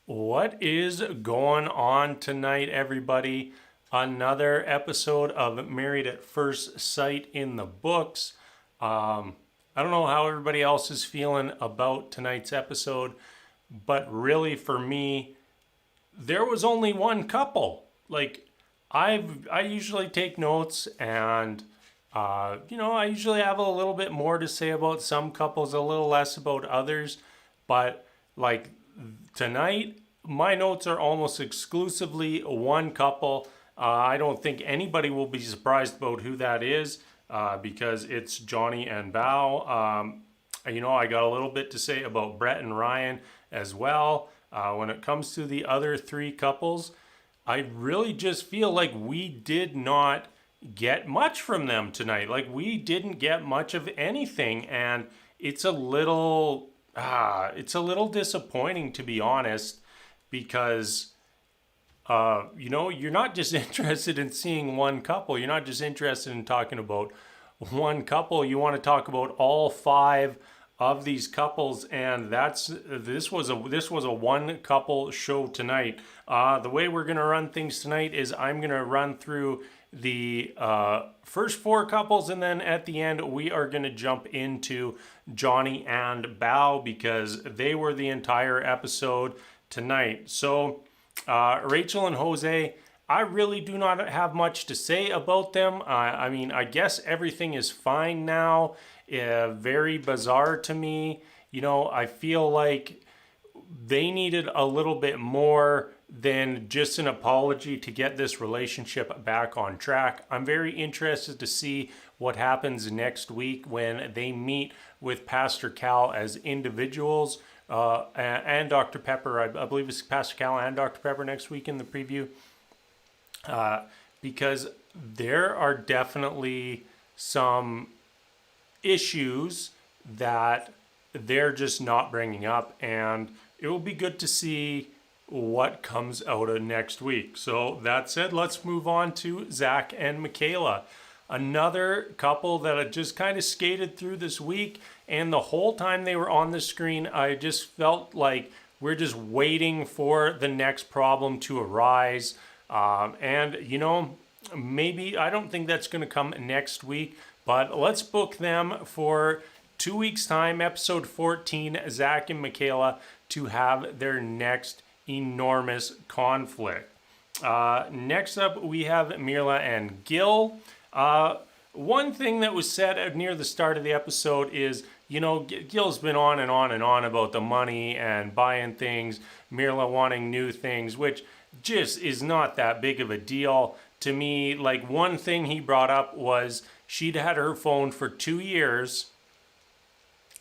What is going on tonight, everybody? Another episode of Married at First Sight in the books. I don't know how everybody else is feeling about tonight's episode, but really for me, there was only one couple. I usually take notes and I usually have a little bit more to say about some couples, a little less about others, but like tonight, my notes are almost exclusively one couple. I don't think anybody will be surprised about who that is because it's Johnny and Bao. I got a little bit to say about Brett and Ryan as well. When it comes to the other three couples, I really just feel like we did not get much from them tonight. Like we didn't get much of anything, and it's a little disappointing, to be honest, because you're not just interested in seeing one couple. You're not just interested in talking about one couple. You want to talk about all five of these couples, and this was a one couple show tonight. The way we're gonna run things tonight is I'm gonna run through the first four couples, and then at the end we are gonna jump into Johnny and Bao because they were the entire episode tonight. So Rachel and Jose, I really do not have much to say about them. I guess everything is fine now. Very bizarre to me. I feel like they needed a little bit more than just an apology to get this relationship back on track. I'm very interested to see what happens next week when they meet with Pastor Cal as individuals and Dr. Pepper. I believe it's Pastor Cal and Dr. Pepper next week in the preview. Because there are definitely some issues that they're just not bringing up, and it will be good to see what comes out of next week. So that said, let's move on to Zach and Michaela, another couple that I just kind of skated through this week, and the whole time they were on the screen I just felt like we're just waiting for the next problem to arise. Maybe I don't think that's going to come next week, but let's book them for 2 weeks' time, episode 14, Zach and Michaela, to have their next enormous conflict. Next up, we have Mirla and Gil. One thing that was said near the start of the episode is, Gil's been on and on and on about the money and buying things, Mirla wanting new things, which just is not that big of a deal to me. Like, one thing he brought up was she'd had her phone for 2 years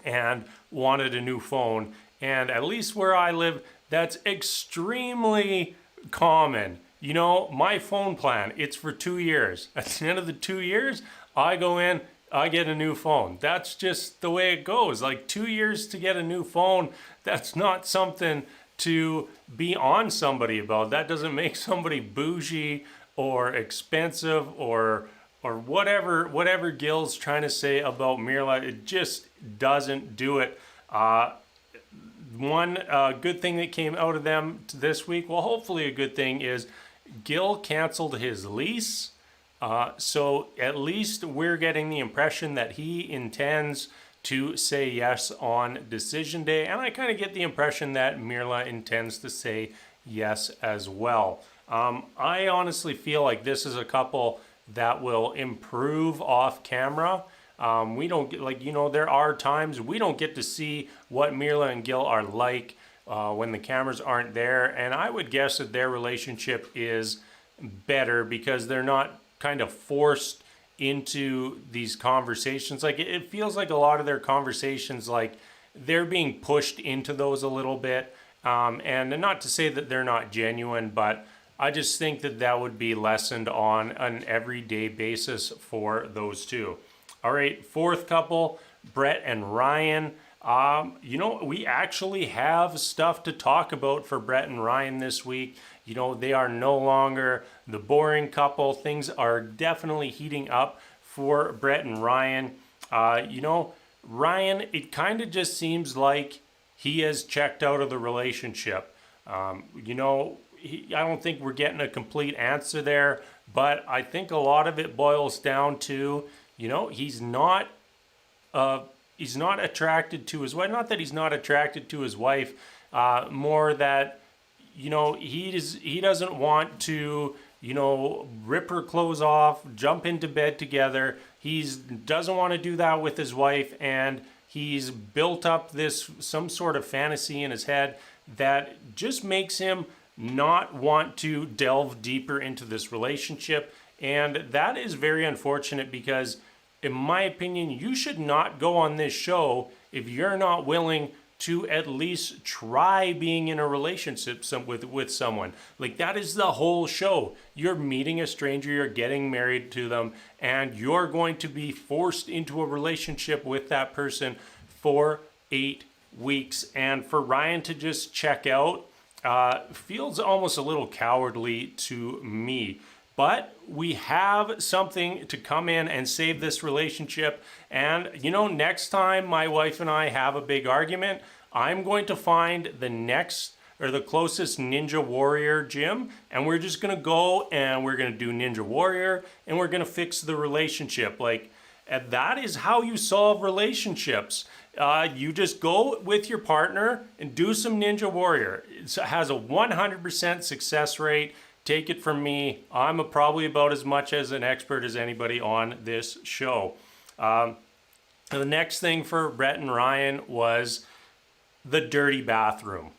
and wanted a new phone. And at least where I live, that's extremely common. My phone plan, it's for 2 years. At the end of the 2 years, I go in, I get a new phone. That's just the way it goes. Like 2 years to get a new phone, that's not something to be on somebody about. That doesn't make somebody bougie or expensive or whatever Gil's trying to say about Mirla. It just doesn't do it. One good thing that came out of them this week, well, hopefully a good thing, is Gil canceled his lease. So at least we're getting the impression that he intends to say yes on decision day. And I kind of get the impression that Mirla intends to say yes as well. I honestly feel like this is a couple that will improve off camera. We don't get, there are times we don't get to see what Mirla and Gil are like when the cameras aren't there. And I would guess that their relationship is better because they're not kind of forced into these conversations. Like it feels like a lot of their conversations, like they're being pushed into those a little bit. And not to say that they're not genuine, but I just think that would be lessened on an everyday basis for those two. All right, fourth couple, Brett and Ryan. We actually have stuff to talk about for Brett and Ryan this week. They are no longer the boring couple. Things are definitely heating up for Brett and Ryan. Ryan, it kind of just seems like he has checked out of the relationship. I don't think we're getting a complete answer there, but I think a lot of it boils down to, he's not attracted to his wife. Not that he's not attracted to his wife, more that he doesn't want to rip her clothes off, jump into bed together. He doesn't want to do that with his wife, and he's built up some sort of fantasy in his head that just makes him not want to delve deeper into this relationship. And that is very unfortunate because, in my opinion, you should not go on this show if you're not willing to at least try being in a relationship with someone. Like, that is the whole show. You're meeting a stranger, you're getting married to them, and you're going to be forced into a relationship with that person for 8 weeks. And for Ryan to just check out feels almost a little cowardly to me. But we have something to come in and save this relationship. And, next time my wife and I have a big argument, I'm going to find the closest Ninja Warrior gym. And we're just going to go and we're going to do Ninja Warrior and we're going to fix the relationship. And that is how you solve relationships. You just go with your partner and do some Ninja Warrior. It has a 100% success rate. Take it from me. I'm probably about as much as an expert as anybody on this show. The next thing for Brett and Ryan was the dirty bathroom.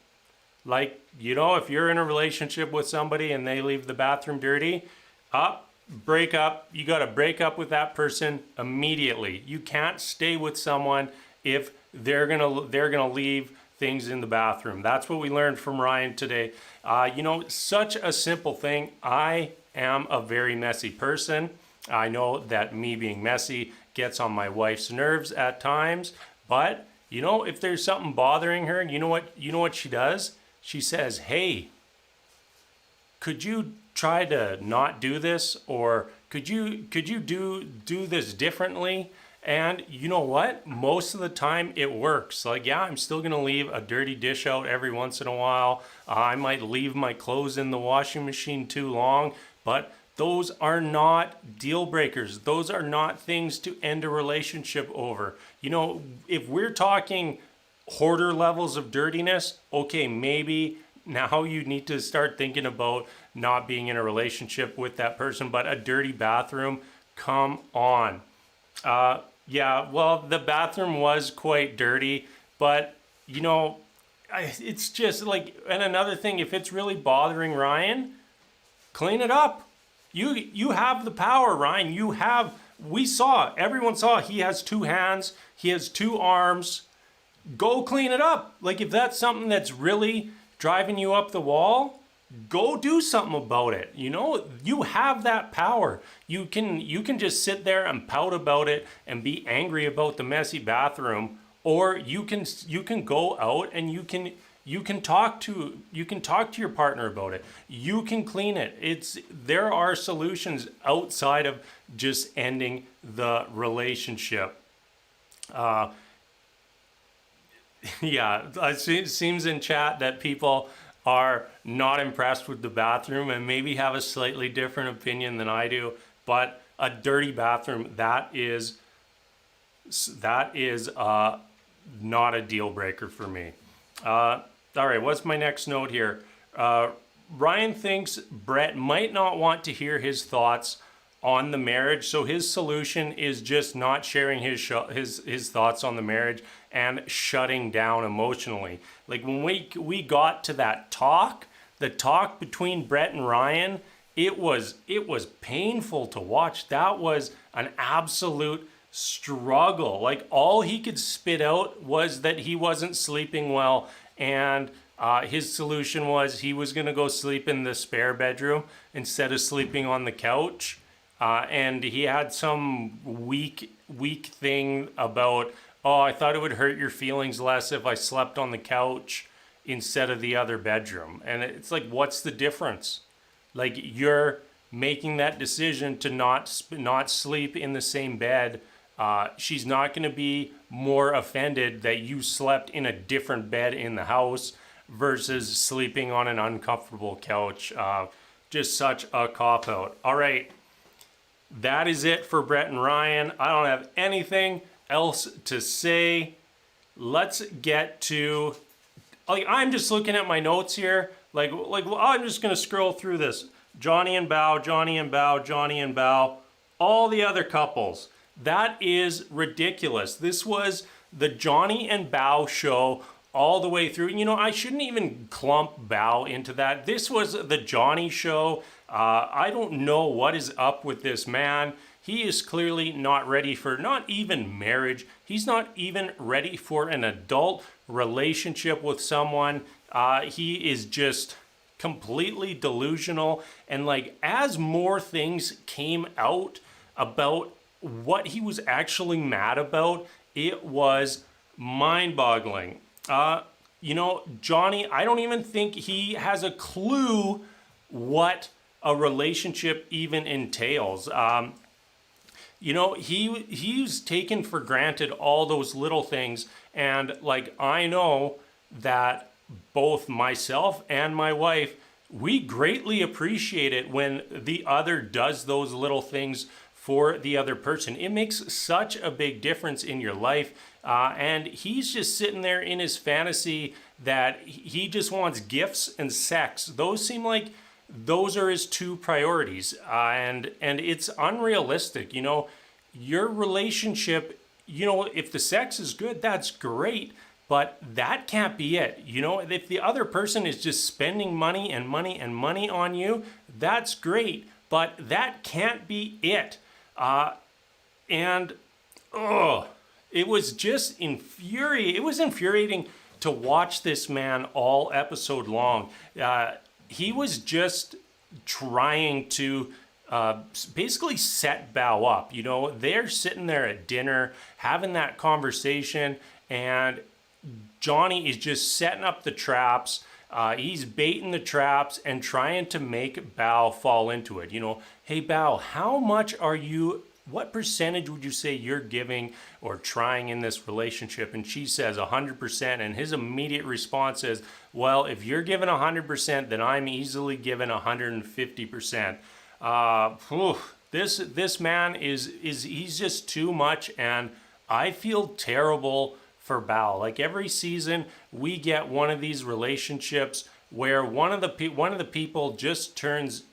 If you're in a relationship with somebody and they leave the bathroom dirty, break up. You got to break up with that person immediately. You can't stay with someone if they're gonna leave things in the bathroom. That's what we learned from Ryan today. Such a simple thing. I am a very messy person. I know that me being messy gets on my wife's nerves at times, but if there's something bothering her, you know what she does? She says, "Hey, could you try to not do this, or could you do this differently?" And you know what? Most of the time it works. I'm still going to leave a dirty dish out every once in a while. I might leave my clothes in the washing machine too long, but those are not deal breakers. Those are not things to end a relationship over. If we're talking hoarder levels of dirtiness, okay, maybe now you need to start thinking about not being in a relationship with that person. But a dirty bathroom, come on. The bathroom was quite dirty, but it's just and another thing, if it's really bothering Ryan, clean it up. You have the power, Ryan. Everyone saw he has 2 hands, he has 2 arms. Go clean it up. If that's something that's really driving you up the wall, go do something about it. You have that power. You can just sit there and pout about it and be angry about the messy bathroom, or you can go out and you can talk to your partner about it. You can clean it. There are solutions outside of just ending the relationship. It seems in chat that people are not impressed with the bathroom and maybe have a slightly different opinion than I do. But a dirty bathroom, that is not a deal breaker for me. All right, what's my next note here? Ryan thinks Brett might not want to hear his thoughts on the marriage, so his solution is just not sharing his thoughts on the marriage and shutting down emotionally. When we got to that the talk between Brett and Ryan, it was painful to watch. That was an absolute struggle. All he could spit out was that he wasn't sleeping well, and his solution was he was going to go sleep in the spare bedroom instead of sleeping on the couch. And he had some weak thing about, I thought it would hurt your feelings less if I slept on the couch instead of the other bedroom. And it's what's the difference? You're making that decision to not sleep in the same bed. She's not going to be more offended that you slept in a different bed in the house. versus sleeping on an uncomfortable couch. Just such a cop-out. All right, that is it for Brett and Ryan. I don't have anything else to say. Let's get to, like, I'm just looking at my notes here. Like I'm just gonna scroll through this. Johnny and Bao, Johnny and Bao, Johnny and Bao, all the other couples. That is ridiculous. This was the Johnny and Bao show all the way through. You know, I shouldn't even clump Bao into that. This was the Johnny show. I don't know what is up with this man. He is clearly not ready for not even marriage. He's not even ready for an adult relationship with someone. He is just completely delusional. And like, as more things came out about what he was actually mad about, it was mind-boggling. You know, Johnny, I don't even think he has a clue what a relationship even entails. You know, he's taken for granted all those little things. And like, I know that both myself and my wife, we greatly appreciate it when the other does those little things for the other person. It makes such a big difference in your life. And he's just sitting there in his fantasy that he just wants gifts and sex. Those seem like those are his two priorities. And it's unrealistic. You know, your relationship, you know, if the sex is good, that's great. But that can't be it. You know, if the other person is just spending money and money and money on you, that's great. But that can't be it. It was just infuriating. It was infuriating to watch this man all episode long. He was just trying to basically set Bao up. You know, they're sitting there at dinner having that conversation, and Johnny is just setting up the traps. He's baiting the traps and trying to make Bao fall into it. You know, hey Bao, what percentage would you say you're giving or trying in this relationship? And she says 100%. And his immediate response is, well, if you're giving 100%, then I'm easily giving 150%. This man he's just too much. And I feel terrible for Bao. Like, every season we get one of these relationships where one of the people just turns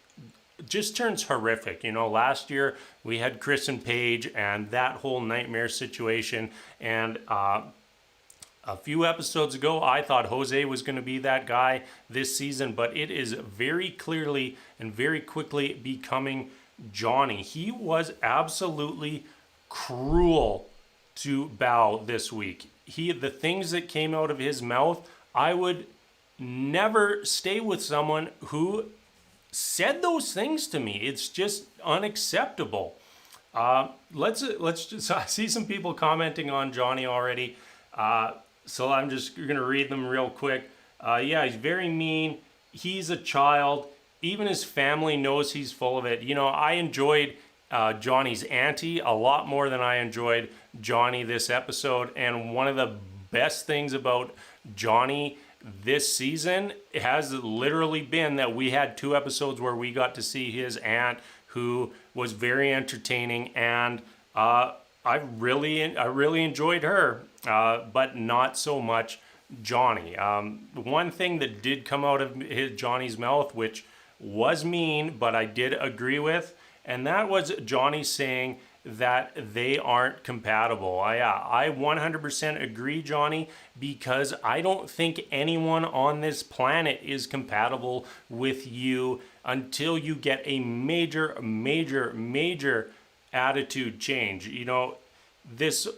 horrific. You know, last year we had Chris and Paige and that whole nightmare situation, and a few episodes ago I thought Jose was going to be that guy this season, but it is very clearly and very quickly becoming Johnny. He was absolutely cruel to Bao this week. The things that came out of his mouth, I would never stay with someone who said those things to me. It's just unacceptable. Let's just, I see some people commenting on Johnny already. So I'm just going to read them real quick. Yeah, he's very mean. He's a child. Even his family knows he's full of it. You know, I enjoyed Johnny's auntie a lot more than I enjoyed Johnny this episode. And one of the best things about Johnny this season has literally been that we had 2 episodes where we got to see his aunt, who was very entertaining, and I really enjoyed her, but not so much Johnny. One thing that did come out of Johnny's mouth, which was mean, but I did agree with, and that was Johnny saying that they aren't compatible. I 100% agree, Johnny, because I don't think anyone on this planet is compatible with you until you get a major attitude change. You know, this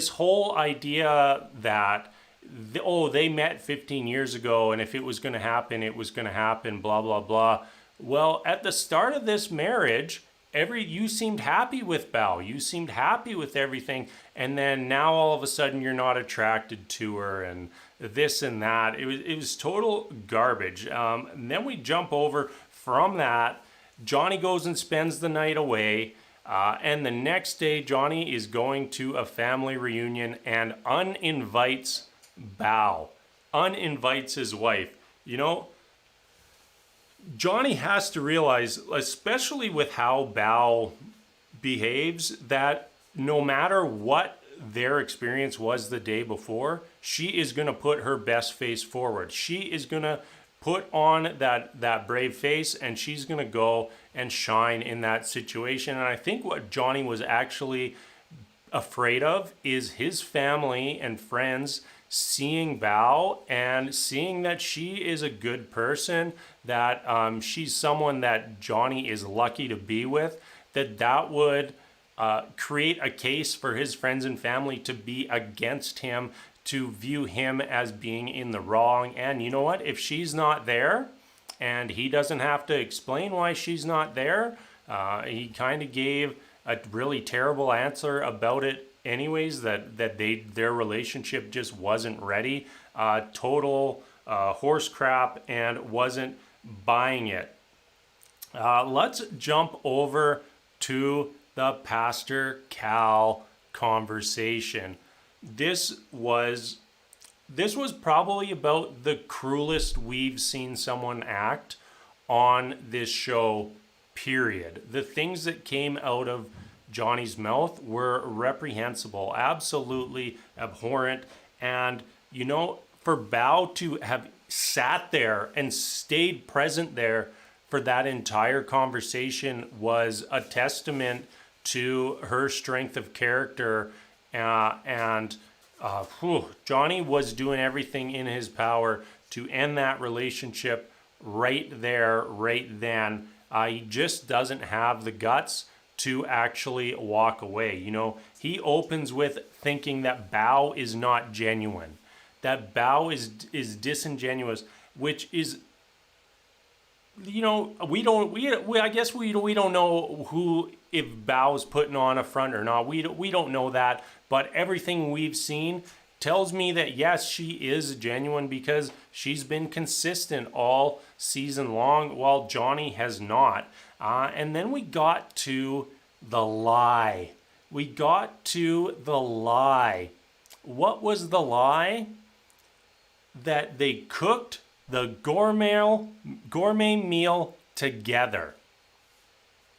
whole idea that they met 15 years ago, and if it was going to happen, it was going to happen, blah blah blah. Well, at the start of this marriage, you seemed happy with Bao. You seemed happy with everything. And then now all of a sudden you're not attracted to her and this and that. It was total garbage. And then we jump over from that. Johnny goes and spends the night away. And the next day, Johnny is going to a family reunion and uninvites Bao. uninvites his wife. Johnny has to realize, especially with how Bao behaves, that no matter what their experience was the day before, she is going to put her best face forward. She is going to put on that brave face, and she's going to go and shine in that situation. And I think what Johnny was actually afraid of is his family and friends seeing Bao and seeing that she is a good person, that she's someone that Johnny is lucky to be with, that would create a case for his friends and family to be against him, to view him as being in the wrong. And you know what? If she's not there and he doesn't have to explain why she's not there, he kind of gave a really terrible answer about it anyways, that their relationship just wasn't ready. Total horse crap, and wasn't buying it. Let's jump over to the Pastor Cal conversation. This was probably about the cruelest we've seen someone act on this show, period. The things that came out of Johnny's mouth were reprehensible, absolutely abhorrent. And, for Bao to have sat there and stayed present there for that entire conversation was a testament to her strength of character. Johnny was doing everything in his power to end that relationship right there, right then. He just doesn't have the guts to actually walk away. He opens with thinking that Bao is not genuine, that Bao is disingenuous, which is, I guess we don't know who, if Bao's putting on a front or not. We don't know that, but everything we've seen tells me that yes, she is genuine, because she's been consistent all season long, while Johnny has not. And then we got to the lie. What was the lie? That they cooked the gourmet meal together.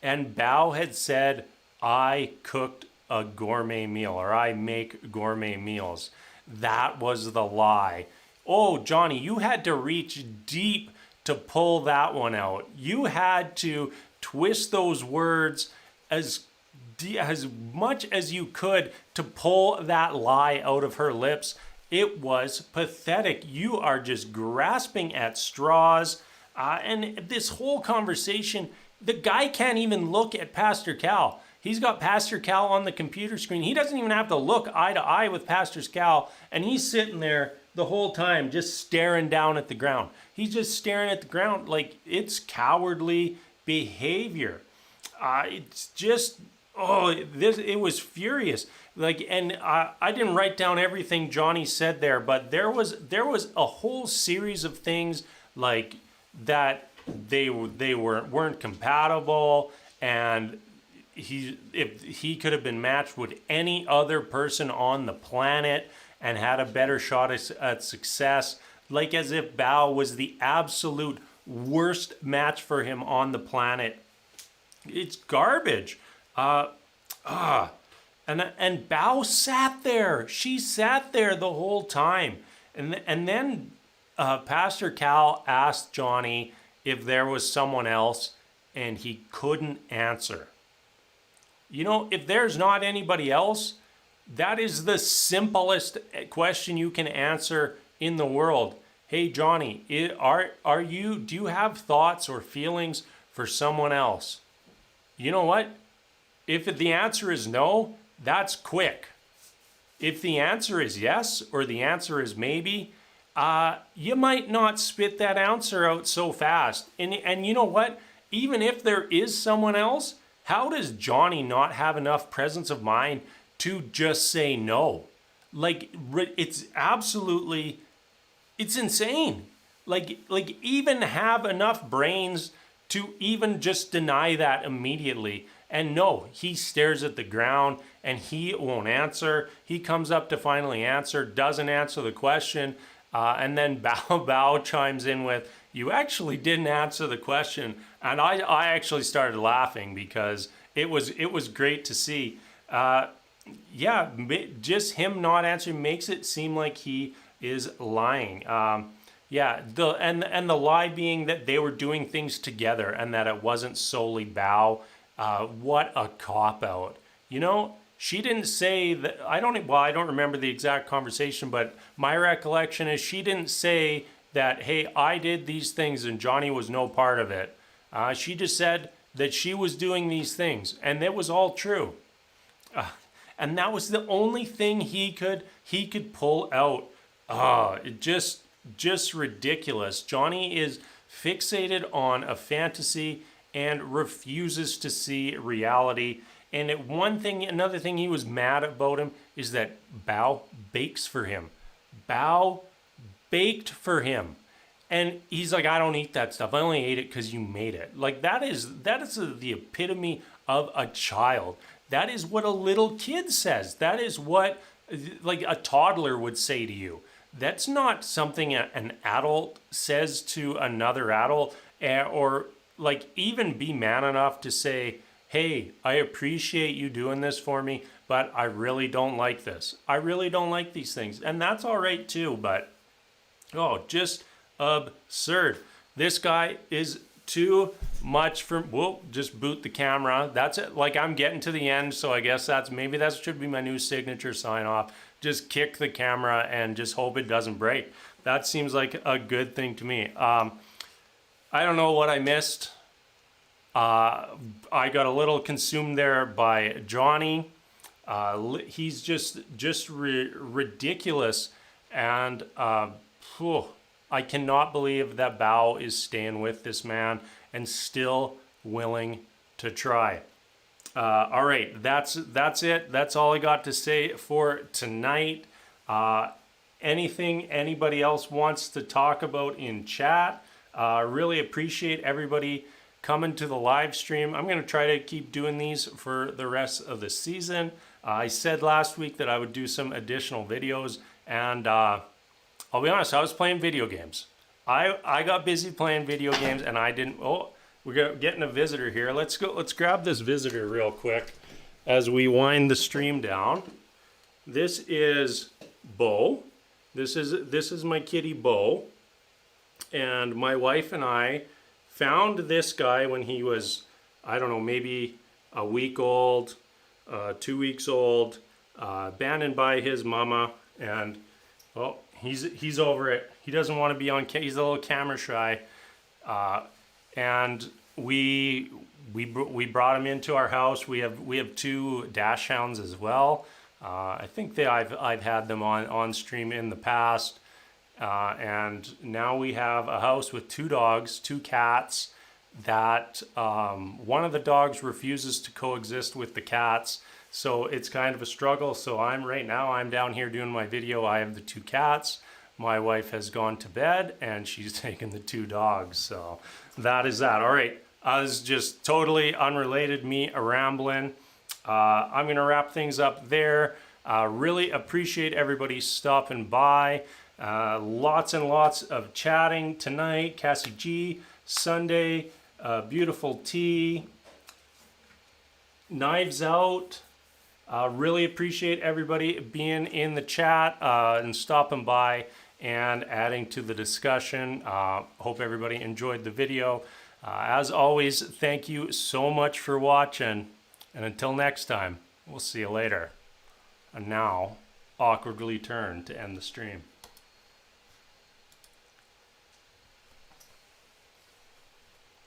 And Bao had said, I cooked a gourmet meal, or I make gourmet meals. That was the lie. Oh, Johnny, you had to reach deep to pull that one out. You had to twist those words as much as you could to pull that lie out of her lips. It was pathetic. You are just grasping at straws. And this whole conversation, the guy can't even look at Pastor Cal. He's got Pastor Cal on the computer screen. He doesn't even have to look eye to eye with Pastor Cal. And he's sitting there the whole time just staring down at the ground. He's just staring at the ground like it's cowardly behavior. It's just, it was furious. And I didn't write down everything Johnny said there, but there was a whole series of things like that they weren't compatible, and if he could have been matched with any other person on the planet and had a better shot at success, like as if Bao was the absolute worst match for him on the planet. It's garbage. And Bao sat there. She sat there the whole time. And then Pastor Cal asked Johnny if there was someone else, and he couldn't answer. If there's not anybody else, that is the simplest question you can answer in the world. Hey, Johnny, do you have thoughts or feelings for someone else? You know what? If the answer is no, that's quick. If the answer is yes, or the answer is maybe, you might not spit that answer out so fast. And you know what? Even if there is someone else, how does Johnny not have enough presence of mind to just say no? It's insane. Even have enough brains to even just deny that immediately. And no, he stares at the ground and he won't answer. He comes up to finally answer, doesn't answer the question. And then Bao chimes in with, "You actually didn't answer the question," and I actually started laughing because it was great to see. Yeah, just him not answering makes it seem like he is lying. Yeah, the lie being that they were doing things together and that it wasn't solely Bao. What a cop out. You know, she didn't say that. I don't remember the exact conversation, but my recollection is she didn't say that, "Hey, I did these things and Johnny was no part of it." She just said that she was doing these things, and it was all true. And that was the only thing he could pull out. It just ridiculous. Johnny is fixated on a fantasy and refuses to see reality. And another thing he was mad about him is that Bao bakes for him. Bao baked for him. And he's like, "I don't eat that stuff. I only ate it because you made it." Like that is the epitome of a child. That is what a little kid says. That is what like a toddler would say to you. That's not something an adult says to another adult, or like even be man enough to say, "Hey, I appreciate you doing this for me, but I really don't like this. I really don't like these things." And that's all right too, but just absurd. This guy is too much for. Whoa, just boot the camera. That's it. Like I'm getting to the end, so I guess that should be my new signature sign off. Just kick the camera and just hope it doesn't break. That seems like a good thing to me. I don't know what I missed. I got a little consumed there by Johnny. He's just ridiculous, and I cannot believe that Bao is staying with this man and still willing to try. All right, that's it. That's all I got to say for tonight. Anything anybody else wants to talk about in chat? Really appreciate everybody coming to the live stream. I'm going to try to keep doing these for the rest of the season. I said last week that I would do some additional videos, and I'll be honest, I was playing video games. I got busy playing video games and I didn't. Oh, we're getting a visitor here. Let's grab this visitor real quick as we wind the stream down. This is Bo. This is my kitty Bo. And my wife and I found this guy when he was, I don't know, maybe a week old, 2 weeks old, abandoned by his mama, and he's over it. He doesn't want to be on. He's a little camera shy, and we brought him into our house. We have 2 dash hounds as well. I think I've had them on stream in the past, and now we have a house with 2 dogs, 2 cats. That one of the dogs refuses to coexist with the cats. So it's kind of a struggle. So I'm down here doing my video. I have the 2 cats. My wife has gone to bed and she's taken the 2 dogs. So that is that. All right. This is just totally unrelated, me rambling. I'm going to wrap things up there. Really appreciate everybody stopping by. Lots and lots of chatting tonight. Cassie G, Sunday, Beautiful Tea, Knives Out. Really appreciate everybody being in the chat and stopping by and adding to the discussion. Hope everybody enjoyed the video. As always, thank you so much for watching. And until next time, we'll see you later. And now, awkwardly turn to end the stream.